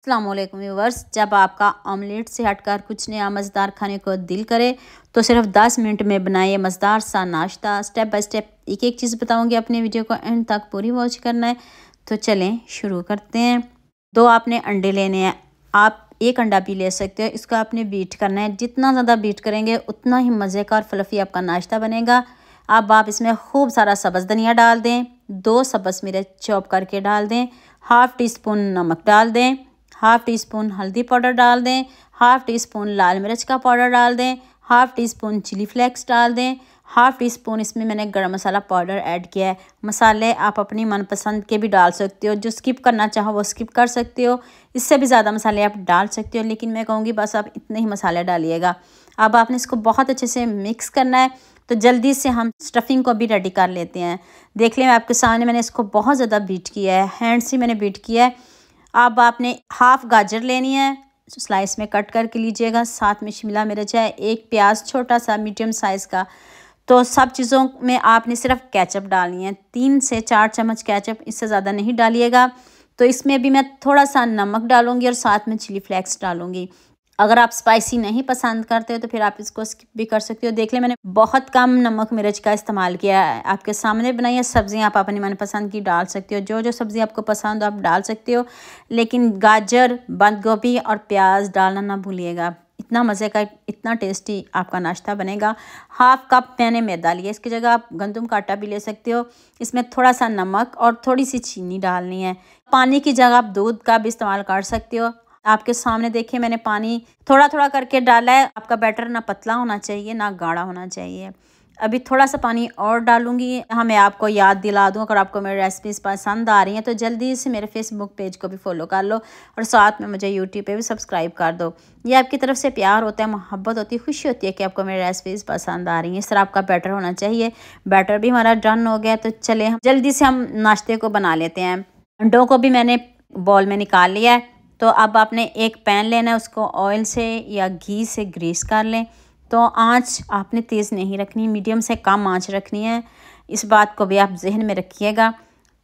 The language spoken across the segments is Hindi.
अस्सलाम वालेकुम व्यूअर्स। जब आपका ऑमलेट से हटकर कुछ नया मज़ेदार खाने को दिल करे तो सिर्फ 10 मिनट में बनाइए मज़ेदार सा नाश्ता। स्टेप बाय स्टेप एक एक चीज़ बताऊंगी, अपने वीडियो को एंड तक पूरी वॉच करना है। तो चलें शुरू करते हैं। 2 आपने अंडे लेने हैं, आप 1 अंडा भी ले सकते हो। इसको आपने बीट करना है, जितना ज़्यादा बीट करेंगे उतना ही मज़े का और फ्लफ़ी आपका नाश्ता बनेगा। अब आप इसमें खूब सारा सब्ज़ धनिया डाल दें, 2 सब्ज़ मिर्च चॉप करके डाल दें, हाफ़ टी स्पून नमक डाल दें, हाफ़ टी स्पून हल्दी पाउडर डाल दें, हाफ़ टी स्पून लाल मिर्च का पाउडर डाल दें, half teaspoon chili flakes डाल दें, हाफ़ टी स्पून इसमें मैंने गरम मसाला पाउडर ऐड किया है। मसाले आप अपनी मनपसंद के भी डाल सकते हो, जो स्किप करना चाहो वो स्किप कर सकते हो। इससे भी ज़्यादा मसाले आप डाल सकते हो, लेकिन मैं कहूँगी बस आप इतने ही मसाले डालिएगा। अब आपने इसको बहुत अच्छे से मिक्स करना है। तो जल्दी से हम स्टफिंग को भी रेडी कर लेते हैं। देख लें आपके सामने मैंने इसको बहुत ज़्यादा बीट किया है, हैंड से मैंने बीट किया है। अब आपने हाफ़ गाजर लेनी है, स्लाइस में कट करके लीजिएगा। साथ में शिमला मिर्च है, 1 प्याज छोटा सा मीडियम साइज़ का। तो सब चीज़ों में आपने सिर्फ केचप डालनी है, 3 से 4 चम्मच केचप, इससे ज़्यादा नहीं डालिएगा। तो इसमें भी मैं थोड़ा सा नमक डालूँगी और साथ में चिली फ्लेक्स डालूँगी। अगर आप स्पाइसी नहीं पसंद करते हो तो फिर आप इसको स्किप भी कर सकते हो। देख लें मैंने बहुत कम नमक मिर्च का इस्तेमाल किया है। आपके सामने बनाइए। सब्ज़ियाँ आप अपनी मनपसंद की डाल सकते हो, जो जो सब्ज़ी आपको पसंद हो आप डाल सकते हो, लेकिन गाजर, बंद गोभी और प्याज डालना ना भूलिएगा। इतना मज़े का, इतना टेस्टी आपका नाश्ता बनेगा। हाफ़ कप मैंने मैदा लिया, इसकी जगह आप गंदम का आटा भी ले सकते हो। इसमें थोड़ा सा नमक और थोड़ी सी चीनी डालनी है। पानी की जगह आप दूध का भी इस्तेमाल कर सकते हो। आपके सामने देखिए मैंने पानी थोड़ा थोड़ा करके डाला है। आपका बैटर ना पतला होना चाहिए ना गाढ़ा होना चाहिए। अभी थोड़ा सा पानी और डालूंगी। हाँ, मैं आपको याद दिला दूँ, अगर आपको मेरी रेसिपीज़ पसंद आ रही हैं तो जल्दी से मेरे फेसबुक पेज को भी फॉलो कर लो और साथ में मुझे यूट्यूब पे भी सब्सक्राइब कर दो। ये आपकी तरफ से प्यार होता है, मोहब्बत होती है, खुशी होती है कि आपको मेरी रेसिपीज़ पसंद आ रही हैं। इस तरह आपका बैटर होना चाहिए। बैटर भी हमारा डन हो गया, तो चले हम जल्दी से हम नाश्ते को बना लेते हैं। अंडों को भी मैंने बॉल में निकाल लिया है। तो अब आपने एक पैन लेना है, उसको ऑयल से या घी से ग्रीस कर लें। तो आंच आपने तेज़ नहीं रखनी, मीडियम से कम आंच रखनी है। इस बात को भी आप जहन में रखिएगा।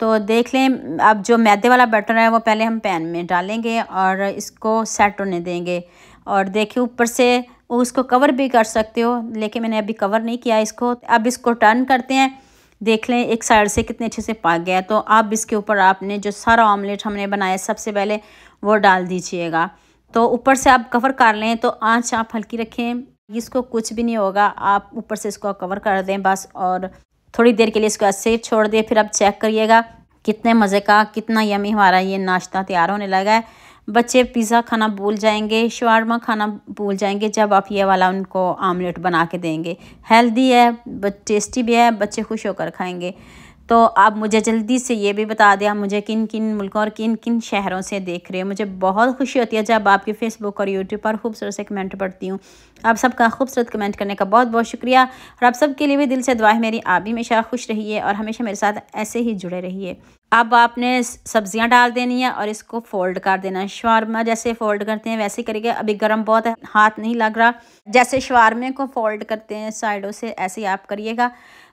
तो देख लें, अब जो मैदे वाला बैटर है वो पहले हम पैन में डालेंगे और इसको सेट होने देंगे। और देखिए ऊपर से उसको कवर भी कर सकते हो, लेकिन मैंने अभी कवर नहीं किया इसको। अब इसको टर्न करते हैं। देख लें एक साइड से कितने अच्छे से पक गया। तो अब इसके ऊपर आपने जो सारा ऑमलेट हमने बनाया सबसे पहले वो डाल दीजिएगा। तो ऊपर से आप कवर कर लें, तो आंच आप हल्की रखें, इसको कुछ भी नहीं होगा। आप ऊपर से इसको कवर कर दें बस, और थोड़ी देर के लिए इसको ऐसे ही छोड़ दें। फिर आप चेक करिएगा कितने मज़े का, कितना यमी हमारा ये नाश्ता तैयार होने लगा है। बच्चे पिज़्ज़ा खाना भूल जाएंगे, शवारमा खाना भूल जाएंगे जब आप ये वाला उनको आमलेट बना के देंगे। हेल्दी है, टेस्टी भी है, बच्चे खुश होकर खाएंगे। तो आप मुझे जल्दी से ये भी बता दें आप मुझे किन किन मुल्कों और किन किन शहरों से देख रहे हो। मुझे बहुत खुशी होती है जब आपके फेसबुक और यूट्यूब पर खूबसूरत से कमेंट पढ़ती हूँ। आप सबका खूबसूरत कमेंट करने का बहुत बहुत शुक्रिया। और आप सबके लिए भी दिल से दुआ है मेरी, आप भी हमेशा खुश रहिए और हमेशा मेरे साथ ऐसे ही जुड़े रहिए। अब आपने सब्जियां डाल देनी है और इसको फोल्ड कर देना है। शवारमा जैसे फोल्ड करते हैं वैसे करिएगा। अभी गर्म बहुत है, हाथ नहीं लग रहा। जैसे शवारमे को फोल्ड करते हैं साइडों से, ऐसे ही आप करिएगा।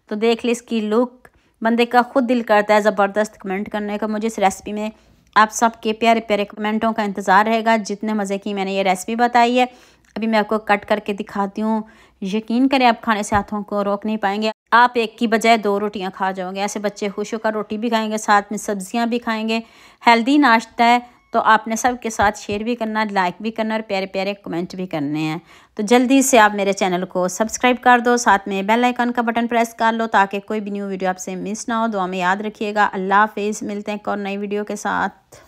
तो देख ले इसकी लुक, बंदे का खुद दिल करता है ज़बरदस्त कमेंट करने का। मुझे इस रेसिपी में आप सबके प्यारे प्यारे कमेंटों का इंतज़ार रहेगा। जितने मज़े की मैंने ये रेसिपी बताई है, अभी मैं आपको कट करके दिखाती हूँ। यकीन करें आप खाने से हाथों को रोक नहीं पाएंगे। आप एक की बजाय 2 रोटियां खा जाओगे। ऐसे बच्चे खुश होकर रोटी भी खाएंगे, साथ में सब्जियां भी खाएंगे। हेल्दी नाश्ता है, तो आपने सबके साथ शेयर भी करना, लाइक भी करना और प्यारे प्यारे कमेंट भी करने हैं। तो जल्दी से आप मेरे चैनल को सब्सक्राइब कर दो, साथ में बेल आइकन का बटन प्रेस कर लो ताकि कोई भी न्यू वीडियो आपसे मिस ना हो। दुआ में याद रखिएगा। अल्लाह हाफिज़, मिलते हैं एक और नई वीडियो के साथ।